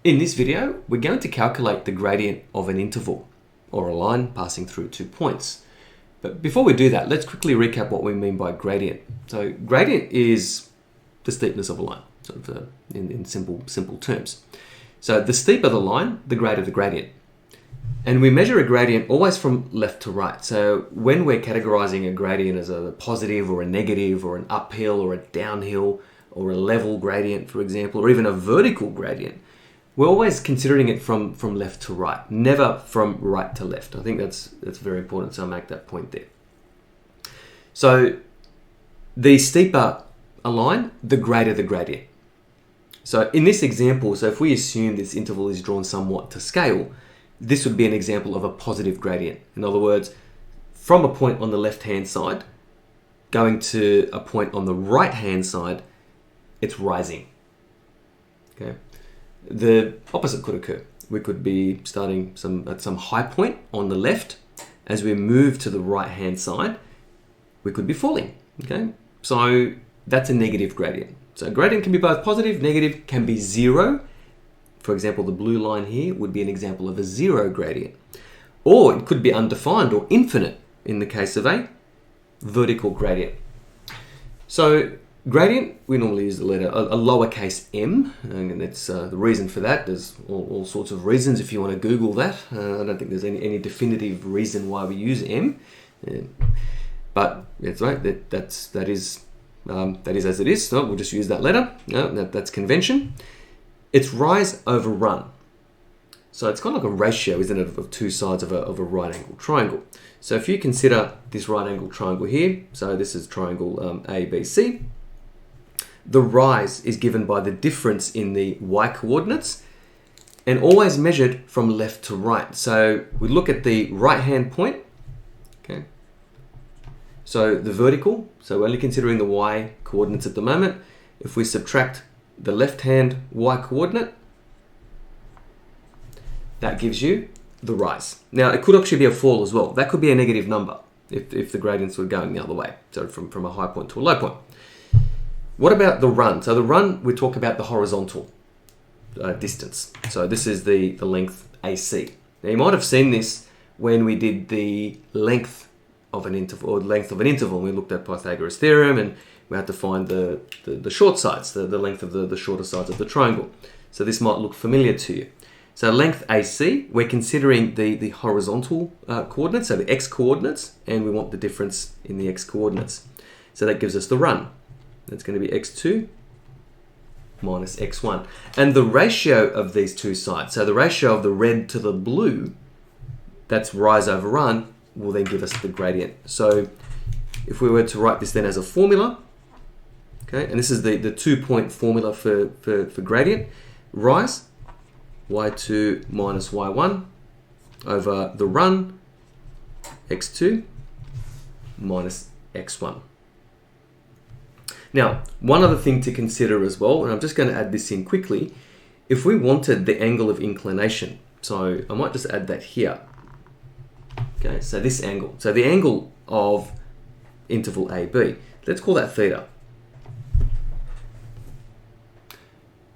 In this video, we're going to calculate the gradient of an interval, or a line passing through 2 points. But before we do that, let's quickly recap what we mean by gradient. So gradient is the steepness of a line, sort of in simple terms. So the steeper the line, the greater the gradient. And we measure a gradient always from left to right. So when we're categorizing a gradient as a positive or a negative or an uphill or a downhill or a level gradient, for example, or even a vertical gradient, we're always considering it from left to right, never from right to left. I think that's very important, so I'll make that point there. So the steeper a line, the greater the gradient. So in this example, so if we assume this interval is drawn somewhat to scale, this would be an example of a positive gradient. In other words, from a point on the left-hand side, going to a point on the right-hand side, it's rising. Okay. The opposite could occur. We could be starting at some high point on the left. As we move to the right-hand side, we could be falling. Okay, so that's a negative gradient. So gradient can be both positive, negative, can be zero. For example, the blue line here would be an example of a zero gradient. Or it could be undefined or infinite in the case of a vertical gradient. So gradient, we normally use the letter, a lowercase m, and that's the reason for that. There's all sorts of reasons if you want to Google that. I don't think there's any definitive reason why we use m, but that's right. That is as it is. So we'll just use that letter. That's convention. It's rise over run. So it's kind of like a ratio, isn't it, of two sides of a right angle triangle. So if you consider this right angle triangle here, so this is triangle ABC. The rise is given by the difference in the y coordinates and always measured from left to right. So we look at the right-hand point. Okay. So the vertical, so we're only considering the y coordinates at the moment. If we subtract the left-hand y coordinate, that gives you the rise. Now it could actually be a fall as well. That could be a negative number if the gradients were going the other way, so from a high point to a low point. What about the run? So the run, we talk about the horizontal distance. So this is the length AC. Now you might have seen this when we did the length of an interval, or length of an interval. We looked at Pythagoras' theorem and we had to find the short sides, the length of the shorter sides of the triangle. So this might look familiar to you. So length AC, we're considering the horizontal coordinates, so the x coordinates, and we want the difference in the x coordinates. So that gives us the run. That's going to be x2 minus x1. And the ratio of these two sides, so the ratio of the red to the blue, that's rise over run, will then give us the gradient. So if we were to write this then as a formula, okay, and this is the 2-point formula for gradient, rise, y2 minus y1 over the run, x2 minus x1. Now, one other thing to consider as well, and I'm just going to add this in quickly, if we wanted the angle of inclination, so I might just add that here. Okay, so this angle, so the angle of interval AB, let's call that theta.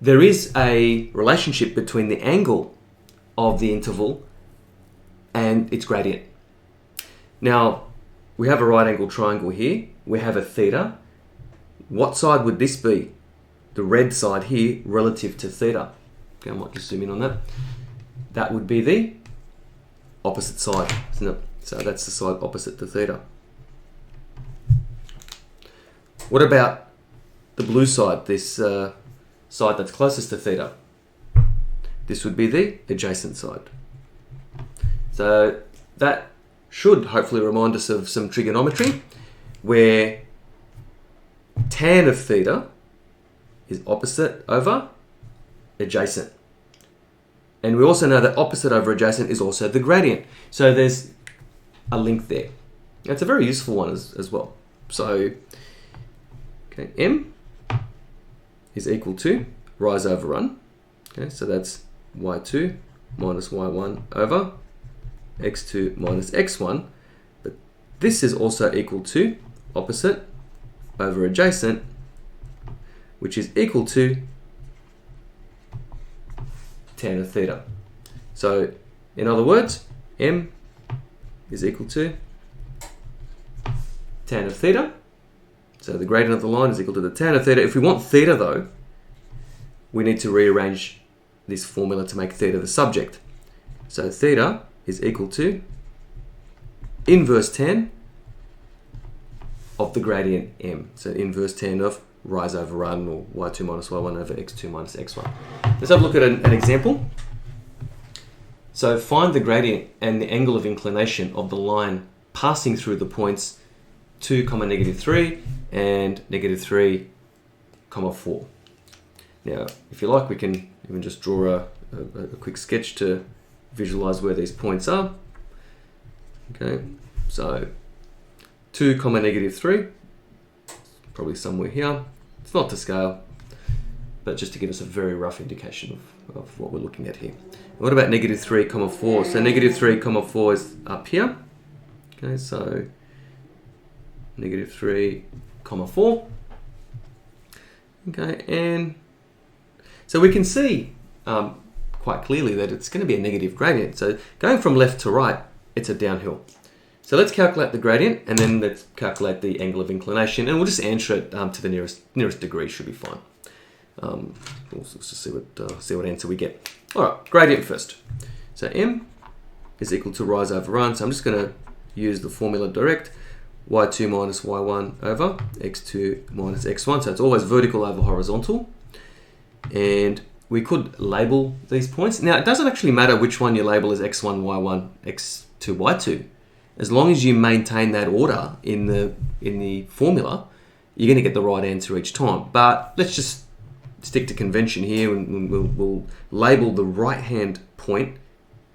There is a relationship between the angle of the interval and its gradient. Now, we have a right angle triangle here, we have a theta. What side would this be? The red side here relative to theta. Okay, I might just zoom in on that. That would be the opposite side, isn't it? So that's the side opposite to theta. What about the blue side, this side that's closest to theta? This would be the adjacent side. So that should hopefully remind us of some trigonometry where tan of theta is opposite over adjacent. And we also know that opposite over adjacent is also the gradient. So there's a link there. That's a very useful one as well. So, okay, m is equal to rise over run. Okay, so that's y2 minus y1 over x2 minus x1. But this is also equal to opposite over adjacent, which is equal to tan of theta. So in other words, m is equal to tan of theta. So the gradient of the line is equal to the tan of theta. If we want theta though, we need to rearrange this formula to make theta the subject. So theta is equal to inverse tan of the gradient m. So inverse tan of rise over run, or y2 minus y1 over x2 minus x1. Let's have a look at an example. So find the gradient and the angle of inclination of the line passing through the points 2, -3 and -3, 4. Now, if you like, we can even just draw a quick sketch to visualize where these points are. Okay, so 2, -3, probably somewhere here. It's not to scale, but just to give us a very rough indication of what we're looking at here. What about -3, 4? So -3, 4 is up here. Okay, so -3, 4. Okay, and so we can see quite clearly that it's going to be a negative gradient. So going from left to right, it's a downhill. So let's calculate the gradient, and then let's calculate the angle of inclination, and we'll just answer it to the nearest degree. Should be fine. We'll just see what answer we get. All right, gradient first. So m is equal to rise over run. So I'm just going to use the formula direct. y2 minus y1 over x2 minus x1. So it's always vertical over horizontal. And we could label these points. Now, it doesn't actually matter which one you label as x1, y1, x2, y2. As long as you maintain that order in the formula, you're going to get the right answer each time. But let's just stick to convention here, and we'll label the right-hand point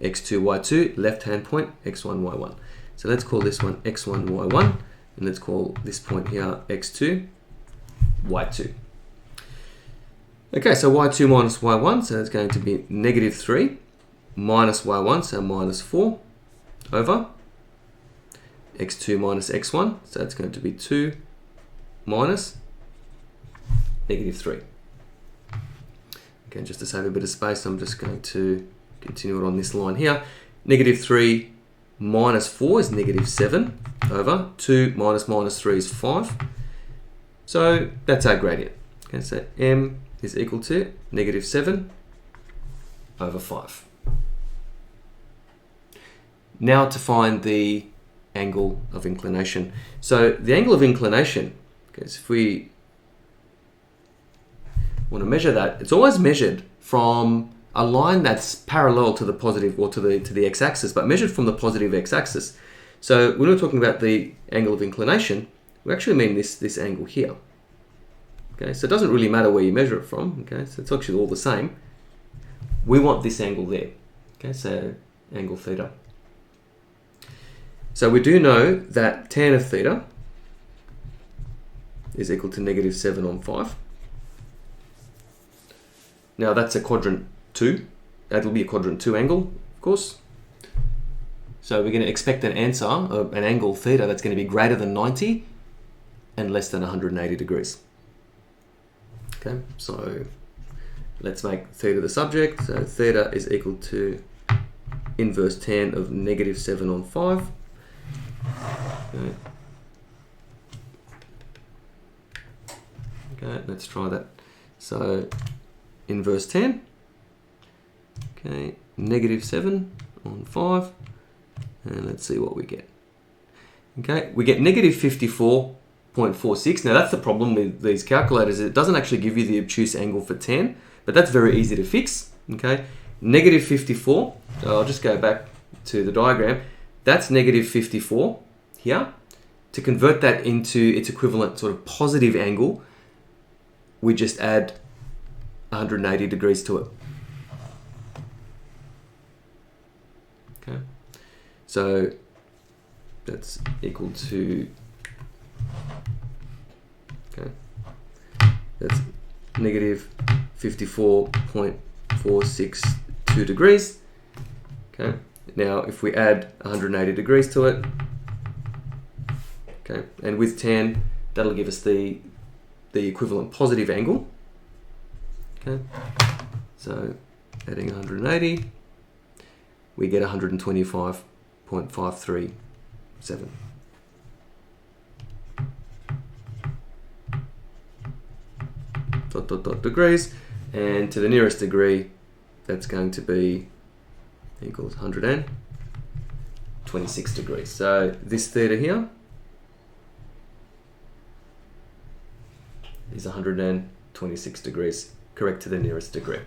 x2, y2, left-hand point x1, y1. So let's call this one x1, y1, and let's call this point here x2, y2. Okay, so y2 minus y1, so it's going to be -3 minus y1, so -4 over x2 minus x1, so it's going to be 2 minus -3. Okay, just to save a bit of space, I'm just going to continue it on this line here. -3 minus 4 is -7 over 2 minus -3 is 5. So that's our gradient. Okay, so m is equal to -7 over 5. Now to find the angle of inclination. So the angle of inclination, okay, so if we want to measure that, it's always measured from a line that's parallel to the positive, or to the x-axis, but measured from the positive x-axis. So when we're talking about the angle of inclination, we actually mean this angle here. Okay, so it doesn't really matter where you measure it from. Okay, so it's actually all the same. We want this angle there. Okay, so angle theta. So we do know that tan of theta is equal to -7 on 5. Now that's a quadrant 2. That'll be a quadrant 2 angle, of course. So we're going to expect an answer, an angle theta, that's going to be greater than 90 and less than 180 degrees. Okay, so let's make theta the subject. So theta is equal to inverse tan of -7 on 5. Okay. Okay, let's try that. So inverse tan. Okay, -7 on 5. And let's see what we get. Okay, we get -54.46. Now that's the problem with these calculators. It doesn't actually give you the obtuse angle for tan, but that's very easy to fix. Okay, -54. So I'll just go back to the diagram. That's -54 here. To convert that into its equivalent sort of positive angle, we just add 180 degrees to it. Okay, so that's equal to, okay, that's -54.462 degrees. Okay, now if we add 180 degrees to it, okay, and with tan, that'll give us the equivalent positive angle. Okay, so adding 180, we get 125.537. Degrees, and to the nearest degree, that's going to be equals 126 degrees. So this theta here is 126 degrees, correct to the nearest degree.